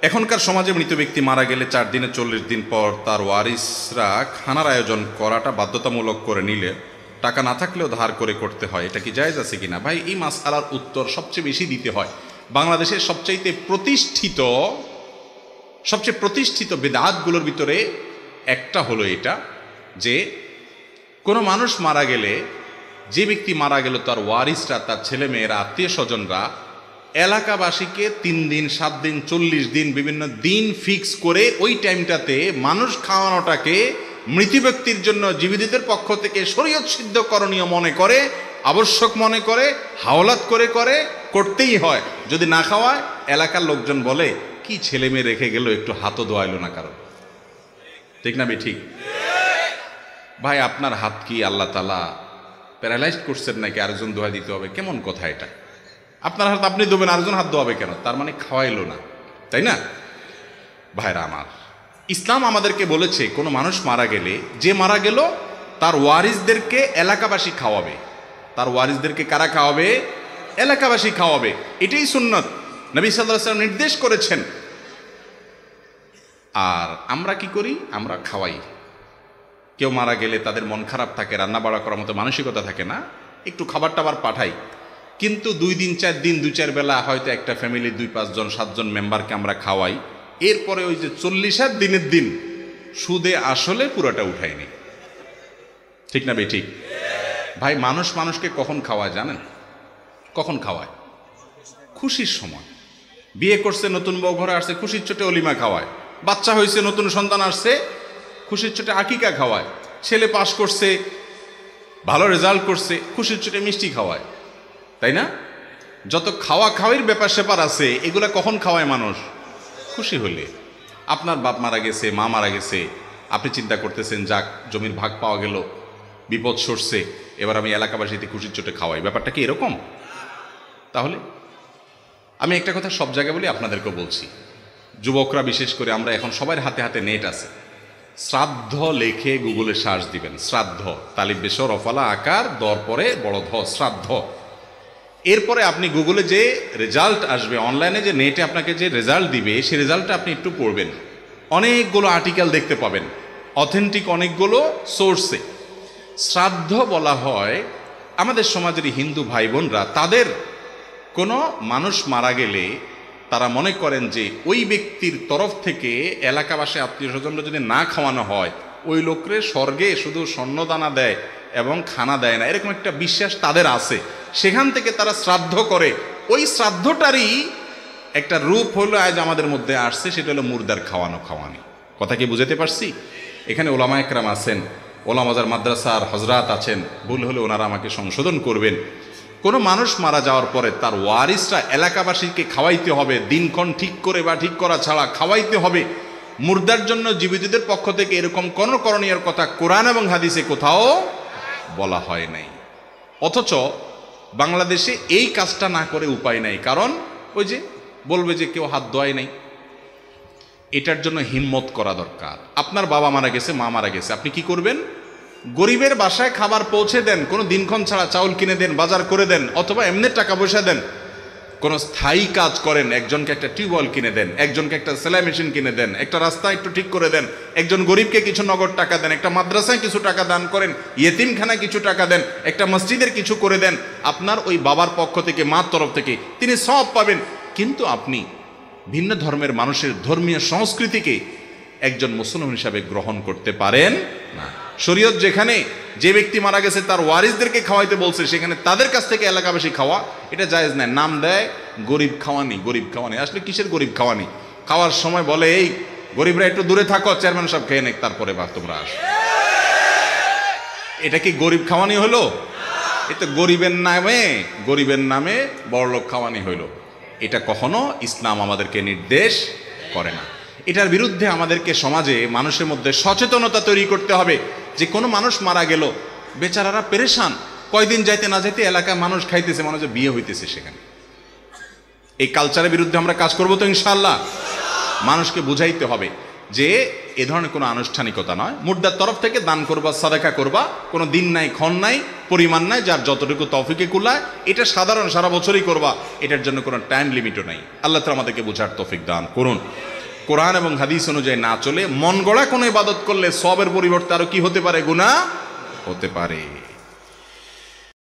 এখনকার সমাজে মৃত ব্যক্তি মারা গেলে 4 দিনে 40 দিন পর তার ওয়ারিসরা খানার আয়োজন করাটা বাধ্যতামূলক করে নিলে টাকা না থাকলেও ধার করে করতে হয়, এটা কি জায়েজ আছে কিনা? ভাই, এই মাসআলার উত্তর সবচেয়ে বেশি দিতে হয় বাংলাদেশের সবচেয়ে প্রতিষ্ঠিত বিদআতগুলোর ভিতরে একটা হলো এটা, যে কোনো মানুষ মারা গেলে, যে ব্যক্তি মারা গেল তার ওয়ারিসরা, তার ছেলেমেয়েরা, আত্মীয় স্বজনরা এলাকাবাসীকে 3 দিন, 7 দিন, 40 দিন বিভিন্ন দিন ফিক্স করে ওই টাইমটাতে মানুষ খাওয়ানোটাকে মৃত ব্যক্তির জন্য জীবিতদের পক্ষ থেকে শরীয়ত সিদ্ধ করণীয় মনে করে, আবশ্যক মনে করে, হাওলাত করে করতেই হয়। যদি না খাওয়ায় এলাকার লোকজন বলে, কি ছেলে মেয়ে রেখে গেল, একটু হাতও দোয়াইল না কারো। ঠিক না ঠিক? ভাই, আপনার হাত কি আল্লাহ তাআলা প্যারালাইজড করছেন নাকি আরেকজন দোয়া দিতে হবে? কেমন কথা এটা? আপনার হাত আপনি দেবেন, আরেকজন হাত দোয়াবে কেন? তার মানে খাওয়াইলো না, তাই না? ভাইরা আমার, ইসলাম আমাদেরকে বলেছে কোনো মানুষ মারা গেলে, যে মারা গেল তার ওয়ারিসদেরকে এলাকাবাসী খাওয়াবে। তার ওয়ারিসদেরকে কারা খাওয়াবে? এলাকাবাসী খাওয়াবে। এটাই সুন্নত, নবী সাল্লাল্লাহু আলাইহি ওয়াসাল্লাম নির্দেশ করেছেন। আর আমরা কি করি? আমরা খাওয়াই। কেউ মারা গেলে তাদের মন খারাপ থাকে, রান্না বাড়া করার মতো মানসিকতা থাকে না, একটু খাবার টাবার পাঠাই। কিন্তু 2 দিন 4 দিন 2-4 বেলা হয়তো একটা ফ্যামিলির 2-5 জন 7 জন মেম্বারকে আমরা খাওয়াই। এরপরে ওই যে 40 দিনের দিন সুদে আসলে পুরোটা উঠাইনি। ঠিক না ঠিক? ভাই, মানুষ মানুষকে কখন খাওয়ায় জানেন? কখন খাওয়ায়? খুশির সময়। বিয়ে করছে, নতুন বউ ঘরে আসছে, খুশির চোটে অলিমা খাওয়ায়। বাচ্চা হয়েছে, নতুন সন্তান আসছে, খুশির চোটে আকিকা খাওয়ায়। ছেলে পাস করছে, ভালো রেজাল্ট করছে, খুশির চোটে মিষ্টি খাওয়ায়, তাই না? যত খাওয়া খাওয়ির ব্যাপার স্যাপার আছে, এগুলা কখন খাওয়ায় মানুষ? খুশি হলে। আপনার বাপ মারা গেছে, মা মারা গেছে, আপনি চিন্তা করতেছেন, যাক জমির ভাগ পাওয়া গেল, বিপদ সরছে, এবার আমি এলাকাবাসীতে খুশির চোটে খাওয়াই। ব্যাপারটা কি এরকম? তাহলে আমি একটা কথা সব জায়গায় বলি, আপনাদেরকেও বলছি, যুবকরা বিশেষ করে, আমরা এখন সবার হাতে হাতে নেট আছে। শ্রাদ্ধ লেখে গুগলে সার্চ দিবেন, শ্রাদ্ধ, তালিব বেসর রফালা আকার দর পরে বড় ধ, শ্রাদ্ধ। এরপরে আপনি গুগলে যে রেজাল্ট আসবে, অনলাইনে যে নেটে আপনাকে যে রেজাল্ট দিবে, সেই রেজাল্টটা আপনি একটু পড়বেন। অনেকগুলো আর্টিকেল দেখতে পাবেন, অথেন্টিক অনেকগুলো সোর্সে। শ্রাদ্ধ বলা হয় আমাদের সমাজের হিন্দু ভাই বোনরা, তাদের কোনো মানুষ মারা গেলে তারা মনে করেন যে ওই ব্যক্তির তরফ থেকে এলাকাবাসী আত্মীয় স্বজনরা যদি না খাওয়ানো হয়, ওই লোকরে স্বর্গে শুধু স্বর্ণদানা দেয় এবং খানা দেয় না, এরকম একটা বিশ্বাস তাদের আছে। সেখান থেকে তারা শ্রাদ্ধ করে। ওই শ্রাদ্ধটারই একটা রূপ হলো আজ আমাদের মধ্যে আসছে, সেটা হলো মুর্দার খাওয়ানি। কথা কি বুঝাতে পারছি? এখানে ওলামা একরাম আছেন, ওলামাজার মাদ্রাসার হজরাত আছেন, ভুল হলে ওনারা আমাকে সংশোধন করবেন। কোনো মানুষ মারা যাওয়ার পরে তার ওয়ারিসরা এলাকাবাসীকে খাওয়াইতে হবে, দিনক্ষণ ঠিক করে বা ঠিক করা ছাড়া খাওয়াইতে হবে। মুর্দার জন্য জীবিতদের পক্ষ থেকে এরকম কোনো করণীয় কথা কোরআন এবং হাদিসে কোথাও বলা হয় নাই। অথচ বাংলাদেশে এই কাজটা না করে উপায় নাই, কারণ ওই যে বলবে যে কেউ হাত ধোয় নাই। এটার জন্য হিম্মত করা দরকার। আপনার বাবা মারা গেছে, মা মারা গেছে, আপনি কি করবেন? গরিবের বাসায় খাবার পৌঁছে দেন, কোনো দিনক্ষণ ছাড়া চাউল কিনে দেন, বাজার করে দেন, অথবা এমনি টাকা পয়সা দেন। কোনো স্থায়ী কাজ করেন, একজনকে একটা টিউবওয়েল কিনে দেন, একজনকে একটা সেলাই মেশিন কিনে দেন, একটা রাস্তা একটু ঠিক করে দেন, একজন গরিবকে কিছু নগদ টাকা দেন, একটা মাদ্রাসায় কিছু টাকা দান করেন, ইয়েতিমখানায় কিছু টাকা দেন, একটা মসজিদের কিছু করে দেন। আপনার ওই বাবার পক্ষ থেকে, মার তরফ থেকে তিনি সব পাবেন। কিন্তু আপনি ভিন্ন ধর্মের মানুষের ধর্মীয় সংস্কৃতিকে একজন মুসলমান হিসাবে গ্রহণ করতে পারেন না। শরীয়ত যেখানে যে ব্যক্তি মারা গেছে তার ওয়ারিসদেরকে খাওয়াইতে বলছে, সেখানে তাদের কাছ থেকে এলাকাবাসী খাওয়া এটা জায়েজ নাই। নাম দেয় গরিব খাওয়ানি, গরিব খাওয়ানি। আসলে কিসের গরিব খাওয়ানি? খাওয়ার সময় বলে, এই গরিবরা একটু দূরে থাকো, চেয়ারম্যান সব খেয়ে নেক, তারপরে বা তোমরা আস। এটা কি গরিব খাওয়ানি হলো? এটা গরিবের নামে বড়লোক খাওয়ানি হইল। এটা কখনো ইসলাম আমাদেরকে নির্দেশ করে না। এটার বিরুদ্ধে আমাদেরকে সমাজে মানুষের মধ্যে সচেতনতা তৈরি করতে হবে যে কোনো মানুষ মারা গেল, বেচারারা পেরেশান, কয়দিন যাইতে না যাইতে এলাকায় মানুষ খাইতেছে, মানুষের বিয়ে হইতেছে সেখানে। এই কালচারের বিরুদ্ধে আমরা কাজ করবো তো ইনশাআল্লাহ। মানুষকে বুঝাইতে হবে যে এ ধরনের কোনো আনুষ্ঠানিকতা নয়, মুর্দার তরফ থেকে দান করবা, সাদাকা করবা, কোনো দিন নাই, ক্ষণ নাই, পরিমাণ নাই, যার যতটুকু তৌফিকে কুলায় এটা সাধারণ সারা বছরই করবা, এটার জন্য কোনো টাইম লিমিটও নাই। আল্লাহ তাআলা আমাদেরকে বুঝার তৌফিক দান করুন। কোরআন এবং হাদিস অনুযায়ী না চলে মন গড়া কোনো ইবাদত করলে সবের পরিবর্তে আরো কি হতে পারে, গুনাহ হতে পারে।